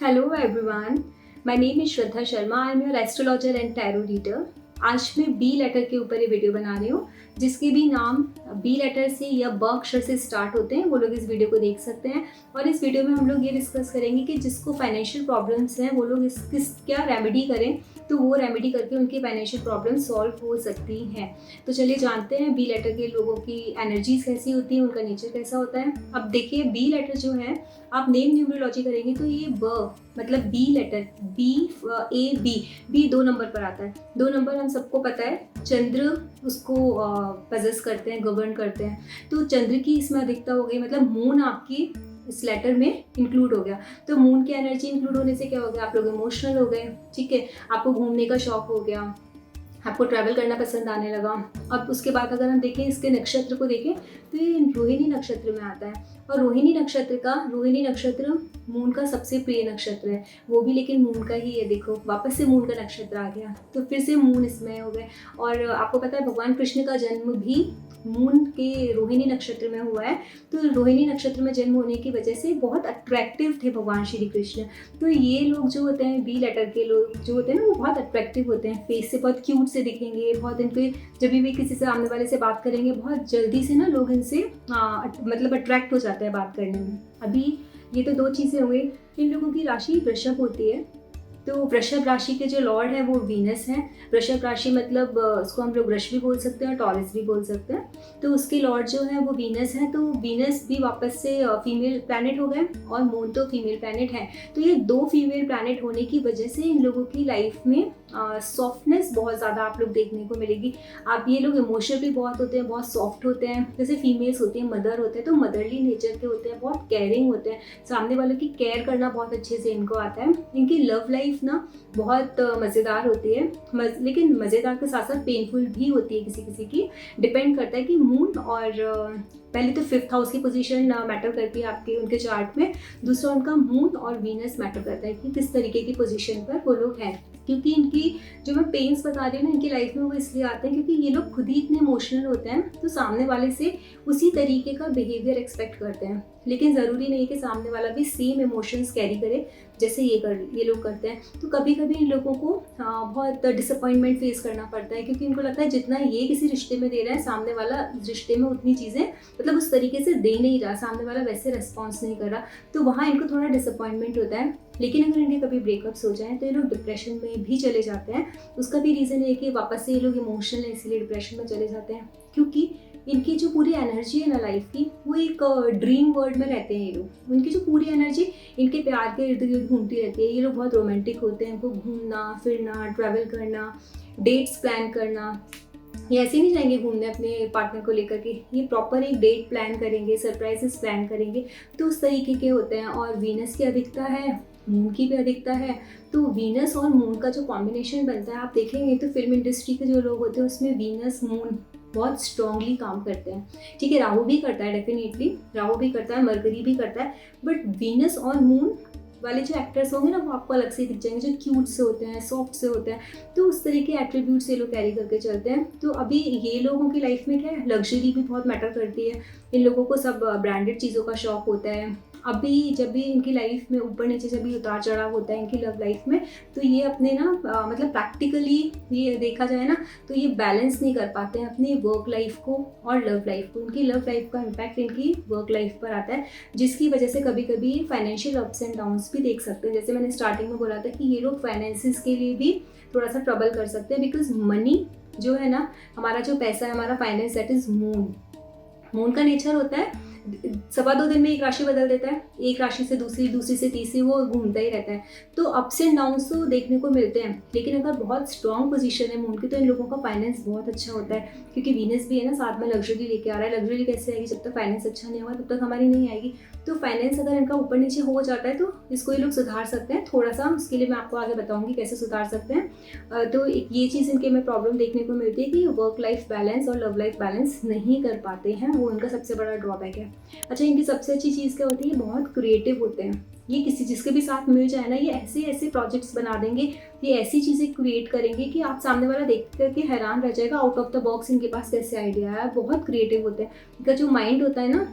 Hello everyone, my name is Shraddha Sharma. I am your astrologer and tarot reader. आज मैं B letter के ऊपर ये video बना रही हूँ, जिसके भी नाम बी लेटर से या ब अक्षर से स्टार्ट होते हैं वो लोग इस वीडियो को देख सकते हैं। और इस वीडियो में हम लोग ये डिस्कस करेंगे कि जिसको फाइनेंशियल प्रॉब्लम्स हैं वो लोग किस क्या रेमेडी करें, तो वो रेमेडी करके उनकी फाइनेंशियल प्रॉब्लम सॉल्व हो सकती हैं। तो चलिए जानते हैं बी लेटर के लोगों की एनर्जीज कैसी होती है, उनका नेचर कैसा होता है। अब देखिए बी लेटर जो है, आप नेम न्यूमरोलॉजी करेंगे तो ये ब मतलब B letter B A B 2 number पर आता है। 2 नंबर हम सबको पता है, चंद्र उसको पजेस करते हैं, गवर्न करते हैं। तो चंद्र की इसमें अधिकता हो गई, मतलब मून आपकी इस लेटर में इंक्लूड हो गया। तो मून की एनर्जी इंक्लूड होने से क्या हो गया, आप लोग इमोशनल हो गए, ठीक है, आपको घूमने का शौक हो गया, आपको ट्रैवल करना पसंद आने लगा। अब उसके बाद अगर हम देखें इसके नक्षत्र को देखें तो ये रोहिणी नक्षत्र में आता है। और रोहिणी नक्षत्र मून का सबसे प्रिय नक्षत्र है, वो भी लेकिन मून का ही है। देखो वापस से मून का नक्षत्र आ गया, तो फिर से मून इसमें हो गए। और आपको पता है भगवान कृष्ण का जन्म भी मून के रोहिणी नक्षत्र में हुआ है। तो रोहिणी नक्षत्र में जन्म होने की वजह से बहुत अट्रैक्टिव थे भगवान श्री कृष्ण। तो ये लोग जो होते हैं, बी लेटर के लोग जो होते हैं ना, वो बहुत अट्रैक्टिव होते हैं, फेस से बहुत क्यूट से दिखेंगे, बहुत इनके जब भी किसी से सामने वाले से बात करेंगे बहुत जल्दी से ना लोग इनसे मतलब अट्रैक्ट हो जाते हैं बात करने में। अभी ये तो 2 चीज़ें हो गई। इन लोगों की राशि वृषभ होती है, तो वृषभ राशि के जो लॉर्ड है वो वीनस है। वृषभ राशि मतलब उसको हम लोग वृष भी बोल सकते हैं और टॉरस भी बोल सकते हैं। तो उसके लॉर्ड जो है वो वीनस है। तो वीनस भी वापस से फीमेल प्लैनेट हो गए और मून तो फीमेल प्लैनेट है। तो ये 2 फीमेल प्लैनेट होने की वजह से इन लोगों की लाइफ में सॉफ्टनेस बहुत ज़्यादा आप लोग देखने को मिलेगी। आप ये लोग इमोशनल भी बहुत होते हैं, बहुत सॉफ्ट होते हैं। जैसे फीमेल्स होती हैं, मदर होते हैं, तो मदरली नेचर के होते हैं, बहुत केयरिंग होते हैं, सामने वालों की केयर करना बहुत अच्छे से इनको आता है। इनकी लव लाइफ ना बहुत मज़ेदार होती है, लेकिन मज़ेदार के साथ साथ पेनफुल भी होती है किसी किसी की। डिपेंड करता है कि मून और पहले तो 5th हाउस की पोजीशन मैटर करती है आपके उनके चार्ट में। दूसरा उनका मून और वीनस मैटर करता है कि किस तरीके की पोजीशन पर वो लोग हैं। क्योंकि इनकी जो मैं पेन्स बता रही हूँ ना इनकी लाइफ में, वो इसलिए आते हैं क्योंकि ये लोग खुद ही इतने इमोशनल होते हैं, तो सामने वाले से उसी तरीके का बिहेवियर एक्सपेक्ट करते हैं। लेकिन ज़रूरी नहीं है कि सामने वाला भी सेम इमोशंस कैरी करे जैसे ये लोग करते हैं। तो कभी कभी इन लोगों को बहुत डिसअपॉइंटमेंट फेस करना पड़ता है, क्योंकि इनको लगता है जितना ये किसी रिश्ते में दे रहा है, सामने वाला रिश्ते में उतनी चीज़ें मतलब उस तरीके से दे नहीं रहा, सामने वाला वैसे रिस्पॉन्स नहीं कर रहा, तो वहाँ इनको थोड़ा डिसअपॉइंटमेंट होता है। लेकिन अगर इनके कभी ब्रेकअप्स हो जाएं तो ये लोग डिप्रेशन में भी चले जाते हैं। उसका भी रीज़न है कि वापस से ये लोग इमोशनल है, इसीलिए डिप्रेशन में चले जाते हैं, क्योंकि इनकी जो पूरी एनर्जी है ना लाइफ की, वो एक ड्रीम वर्ल्ड में रहते हैं ये लोग। उनकी जो पूरी एनर्जी इनके प्यार के इर्द गिर्द घूमती रहती है। ये लोग बहुत रोमांटिक होते हैं, इनको घूमना फिरना, ट्रैवल करना, डेट्स प्लान करना। ये ऐसे नहीं जाएंगे घूमने अपने पार्टनर को लेकर के, ये प्रॉपर एक डेट प्लान करेंगे, सरप्राइजेस प्लान करेंगे, तो उस तरीके के होते हैं। और वीनस की अधिकता है, मून की भी अधिकता है। तो वीनस और मून का जो कॉम्बिनेशन बनता है, आप देखेंगे तो फिल्म इंडस्ट्री के जो लोग होते हैं उसमें वीनस मून बहुत स्ट्रांगली काम करते हैं। ठीक है, राहु भी करता है, डेफिनेटली राहु भी करता है, मरकरी भी करता है, बट वीनस और मून वाले जो एक्टर्स होंगे ना वो आपको अलग से दिख जाएंगे, जो क्यूट से होते हैं, सॉफ्ट से होते हैं। तो उस तरीके एट्रीब्यूट्स ये लोग कैरी करके चलते हैं। तो अभी ये लोगों की लाइफ में क्या है, लग्जरी भी बहुत मैटर करती है। इन लोगों को सब ब्रांडेड चीज़ों का शौक होता है। अभी जब भी इनकी लाइफ में ऊपर नीचे जब भी उतार चढ़ाव होता है इनकी लव लाइफ में, तो ये अपने ना मतलब प्रैक्टिकली ये देखा जाए ना तो ये बैलेंस नहीं कर पाते हैं अपनी वर्क लाइफ को और लव लाइफ को। इनकी लव लाइफ का इम्पैक्ट इनकी वर्क लाइफ पर आता है, जिसकी वजह से कभी कभी फाइनेंशियल अप्स एंड डाउन्स भी देख सकते हैं। जैसे मैंने स्टार्टिंग में बोला था कि ये लोग फाइनेंसिस के लिए भी थोड़ा सा ट्रबल कर सकते हैं, बिकॉज मनी जो है ना, हमारा जो पैसा है, हमारा फाइनेंस, दैट इज मून का नेचर होता है। 2.25 दिन में एक राशि बदल देता है, एक राशि से दूसरी, दूसरी से तीसरी, वो घूमता ही रहता है। तो अप्स एंड डाउन्स तो देखने को मिलते हैं, लेकिन अगर बहुत स्ट्रॉन्ग पोजीशन है मून की तो इन लोगों का फाइनेंस बहुत अच्छा होता है, क्योंकि वीनस भी है ना साथ में, लग्जरी लेके आ रहा है। लग्जरी कैसे आएगी, जब तक फाइनेंस अच्छा नहीं होगा तब तक हमारी नहीं आएगी। तो फाइनेंस अगर इनका ऊपर नीचे हो जाता है तो इसको ये लोग सुधार सकते हैं थोड़ा सा। उसके लिए मैं आपको आगे बताऊंगी कैसे सुधार सकते हैं। तो ये चीज़ इनके में प्रॉब्लम देखने को मिलती है कि वर्क लाइफ बैलेंस और लव लाइफ बैलेंस नहीं कर पाते हैं, वो इनका सबसे बड़ा ड्रॉबैक है। अच्छा, इनकी सबसे अच्छी चीज़ क्या होती है, बहुत क्रिएटिव होते हैं। ये किसी जिसके भी साथ मिल जाए ना, ये ऐसे ऐसे प्रोजेक्ट्स बना देंगे, ये ऐसी चीज़ें क्रिएट करेंगे कि आप सामने वाला देख करके हैरान रह जाएगा। आउट ऑफ द बॉक्स इनके पास कैसे आइडिया है, बहुत क्रिएटिव होते हैं। इनका जो माइंड होता है ना,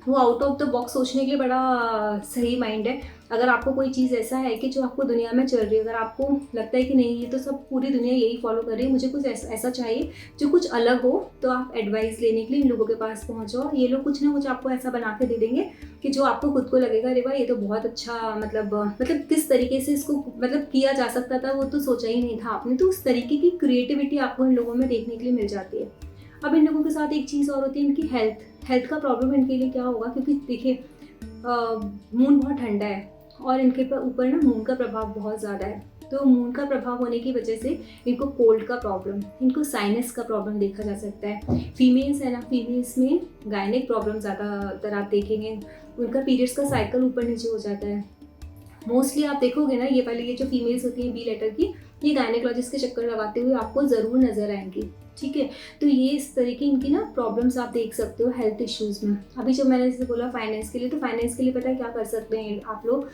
वो आउट ऑफ द बॉक्स सोचने के लिए बड़ा सही माइंड है। अगर आपको कोई चीज़ ऐसा है कि जो आपको दुनिया में चल रही है, अगर आपको लगता है कि नहीं ये तो सब पूरी दुनिया यही फॉलो कर रही है, मुझे कुछ ऐसा चाहिए जो कुछ अलग हो, तो आप एडवाइस लेने के लिए इन लोगों के पास पहुँचो। ये लोग कुछ ना कुछ आपको ऐसा बना के दे देंगे कि जो आपको खुद को लगेगा अरे वाह ये तो बहुत अच्छा, मतलब किस तरीके से इसको मतलब किया जा सकता था वो तो सोचा ही नहीं था आपने। तो उस तरीके की क्रिएटिविटी आपको इन लोगों में देखने के लिए मिल जाती है। अब इन लोगों के साथ एक चीज़ और होती है, इनकी हेल्थ का प्रॉब्लम इनके लिए क्या होगा, क्योंकि देखिए मून बहुत ठंडा है और इनके ऊपर ना मून का प्रभाव बहुत ज़्यादा है। तो मून का प्रभाव होने की वजह से इनको कोल्ड का प्रॉब्लम, इनको साइनस का प्रॉब्लम देखा जा सकता है। फीमेल्स है ना, फीमेल्स में गायनिक प्रॉब्लम ज़्यादातर आप देखेंगे, उनका पीरियड्स का साइकिल ऊपर नीचे हो जाता है। मोस्टली आप देखोगे ना, ये वाली ये जो फीमेल्स होती हैं बी लेटर की, ये गायनेकोलॉजिस्ट के चक्कर लगाते हुए आपको ज़रूर नज़र आएंगी। ठीक है, तो ये इस तरह की इनकी ना प्रॉब्लम्स आप देख सकते हो हेल्थ इश्यूज़ में। अभी जो मैंने जैसे बोला फाइनेंस के लिए, तो फाइनेंस के लिए पता है क्या कर सकते हैं आप लोग,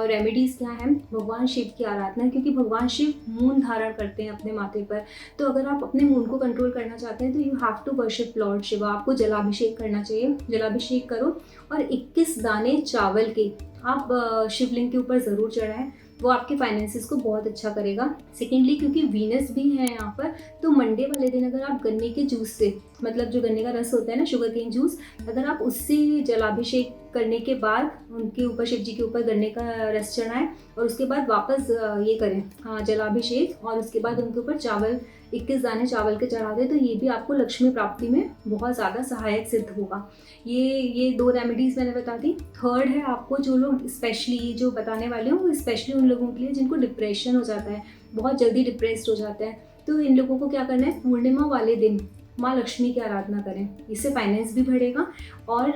रेमेडीज़ क्या है, भगवान शिव की आराधना, क्योंकि भगवान शिव मून धारण करते हैं अपने माथे पर। तो अगर आप अपने मून को कंट्रोल करना चाहते हैं तो you have to worship lord Shiva. आपको जलाभिषेक करना चाहिए, जलाभिषेक करो और 21 दाने चावल के आप शिवलिंग के ऊपर ज़रूर चढ़ाएं, वो आपके फाइनेंसिस को बहुत अच्छा करेगा। सेकेंडली, क्योंकि वीनस भी है यहाँ पर, तो मंडे वाले दिन अगर आप गन्ने के जूस से, मतलब जो गन्ने का रस होता है ना, शुगर केन जूस, अगर आप उससे जलाभिषेक करने के बाद उनके ऊपर, शिव जी के ऊपर गन्ने का रस चढ़ाएं और उसके बाद वापस ये करें, हाँ, जलाभिषेक, और उसके बाद उनके ऊपर चावल 21 दाने चावल के चढ़ा दें, तो ये भी आपको लक्ष्मी प्राप्ति में बहुत ज़्यादा सहायक सिद्ध होगा। ये 2 रेमेडीज़ मैंने बता दी। थर्ड है, आपको जो लोग स्पेशली ये जो बताने वाले हूँ वो स्पेशली उन लोगों के लिए जिनको डिप्रेशन हो जाता है, बहुत जल्दी डिप्रेस्ड हो जाते हैं, तो इन लोगों को क्या करना है, पूर्णिमा वाले दिन माँ लक्ष्मी की आराधना करें, इससे फाइनेंस भी बढ़ेगा। और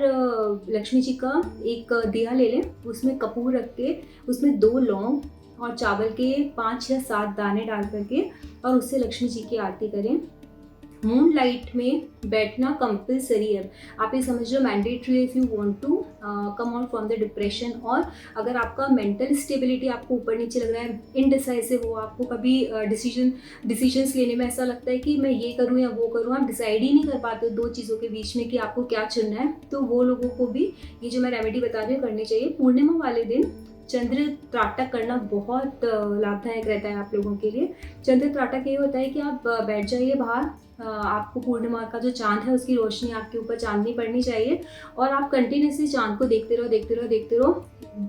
लक्ष्मी जी का एक दिया ले लें, उसमें कपूर रख के उसमें 2 लौंग और चावल के 5 या 7 दाने डाल करके और उससे लक्ष्मी जी की आरती करें। मून लाइट में बैठना कंपल्सरी है, आप ये समझ लो mandatory if you want to come out from the depression. और अगर आपका मेंटल स्टेबिलिटी आपको ऊपर नीचे लग रहा है, इनडिसाइसिव हो, आपको कभी डिसीजंस लेने में ऐसा लगता है कि मैं ये करूँ या वो करूँ, आप डिसाइड ही नहीं कर पाते हो 2 चीज़ों के बीच में कि आपको क्या चुनना है, तो वो लोगों को भी ये जो मैं रेमेडी बता रही हूँ करनी चाहिए। पूर्णिमा वाले दिन चंद्र त्राटक करना बहुत लाभदायक रहता है आप लोगों के लिए। चंद्र त्राटक ये होता है कि आप बैठ जाइए बाहर, आपको पूर्णिमा का जो चांद है उसकी रोशनी आपके ऊपर चांदनी पड़नी चाहिए और आप कंटिन्यूसली चांद को देखते रहो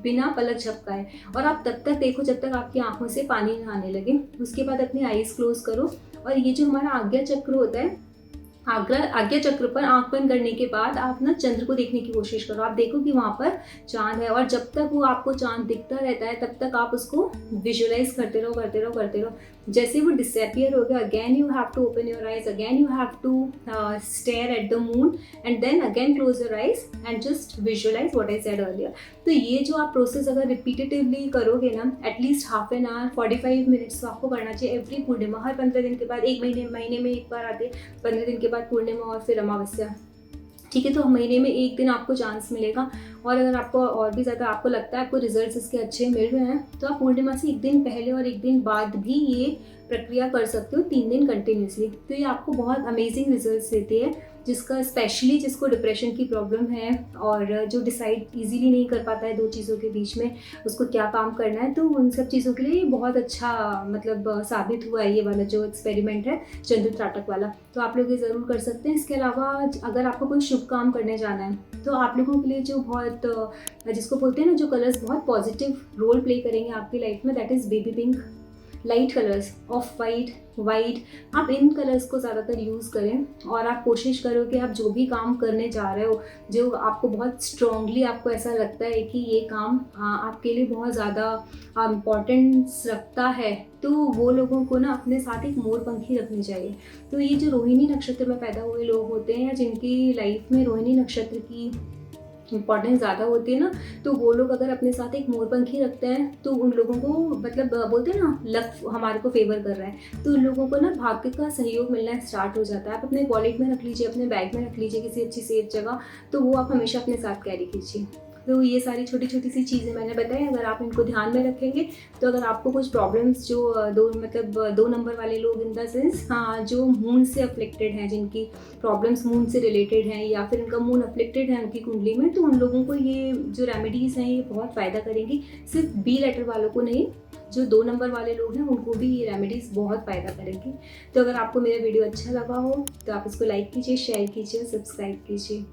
बिना पलक झपकाए, और आप तब तक देखो जब तक आपकी आंखों से पानी ना आने लगे। उसके बाद अपनी आईज क्लोज करो और ये जो हमारा आज्ञा चक्र होता है, आज्ञा चक्र पर आंख बंद करने के बाद आप ना चंद्र को देखने की कोशिश करो, आप देखो कि वहाँ पर चांद है, और जब तक वो आपको चांद दिखता रहता है तब तक आप उसको विजुअलाइज करते रहो। जैसे वो डिसअपियर हो गया, again you have to open your eyes, again you have to stare at the moon and then again close your eyes and just visualise what I said earlier. तो ये जो आप प्रोसेस अगर रिपीटेटिवली करोगे ना, at least half an hour 45 minutes तो आपको करना चाहिए एवरी पूर्णिमा, हर 15 दिन के बाद, एक महीने में एक बार आते हैं, 15 दिन के बाद पूर्णिमा और फिर अमावस्या। ठीक है, तो महीने में एक दिन आपको चांस मिलेगा। और अगर आपको और भी ज़्यादा आपको लगता है आपको रिजल्ट्स इसके अच्छे मिल रहे हैं, तो आप पूर्णिमा से एक दिन पहले और एक दिन बाद भी ये प्रक्रिया कर सकते हो, 3 दिन कंटिन्यूसली। तो ये आपको बहुत अमेजिंग रिजल्ट्स देती है, जिसका स्पेशली जिसको डिप्रेशन की प्रॉब्लम है और जो डिसाइड इजीली नहीं कर पाता है 2 चीज़ों के बीच में उसको क्या काम करना है, तो उन सब चीज़ों के लिए बहुत अच्छा मतलब साबित हुआ है ये वाला जो एक्सपेरिमेंट है चंद्र त्राटक वाला। तो आप लोग ये ज़रूर कर सकते हैं। इसके अलावा अगर आपको कोई शुभ काम करने जाना है तो आप लोगों के लिए जो बहुत जिसको बोलते हैं ना, जो कलर्स बहुत पॉजिटिव रोल प्ले करेंगे आपकी लाइफ में, that is baby pink, light colours, of white, आप इन कलर्स को ज़्यादातर यूज़ करें। और आप कोशिश करो कि आप जो भी काम करने जा रहे हो, जो आपको बहुत स्ट्रांगली आपको ऐसा लगता है कि ये काम आपके लिए बहुत ज़्यादा इम्पॉर्टेंस रखता है, तो वो लोगों को ना अपने साथ एक मोरपंखी रखनी चाहिए। तो ये जो रोहिणी नक्षत्र में पैदा हुए लोग होते हैं या जिनकी लाइफ में रोहिणी नक्षत्र की इम्पॉर्टेंस ज़्यादा होती है ना, तो वो लोग अगर अपने साथ एक मोरपंखी रखते हैं तो उन लोगों को मतलब बोलते हैं ना, लक हमारे को फेवर कर रहा है, तो उन लोगों को ना भाग्य का सहयोग मिलना स्टार्ट हो जाता है। आप अपने वॉलेट में रख लीजिए, अपने बैग में रख लीजिए किसी अच्छी सेफ जगह, तो वो आप हमेशा अपने साथ कैरी कीजिए। तो ये सारी छोटी छोटी सी चीज़ें मैंने बताई, अगर आप इनको ध्यान में रखेंगे तो अगर आपको कुछ प्रॉब्लम्स जो दो नंबर वाले लोग इन द सेंस, हाँ, जो मून से अफ्लिक्टेड हैं, जिनकी प्रॉब्लम्स मून से रिलेटेड हैं या फिर इनका मून अफ्लिक्टेड है उनकी कुंडली में, तो उन लोगों को ये जो रेमेडीज़ हैं ये बहुत फ़ायदा करेंगी। सिर्फ बी लेटर वालों को नहीं, जो 2 नंबर वाले लोग हैं उनको भी ये रेमेडीज़ बहुत फ़ायदा करेंगी। तो अगर आपको मेरा वीडियो अच्छा लगा हो तो आप इसको लाइक कीजिए, शेयर कीजिए, सब्सक्राइब कीजिए।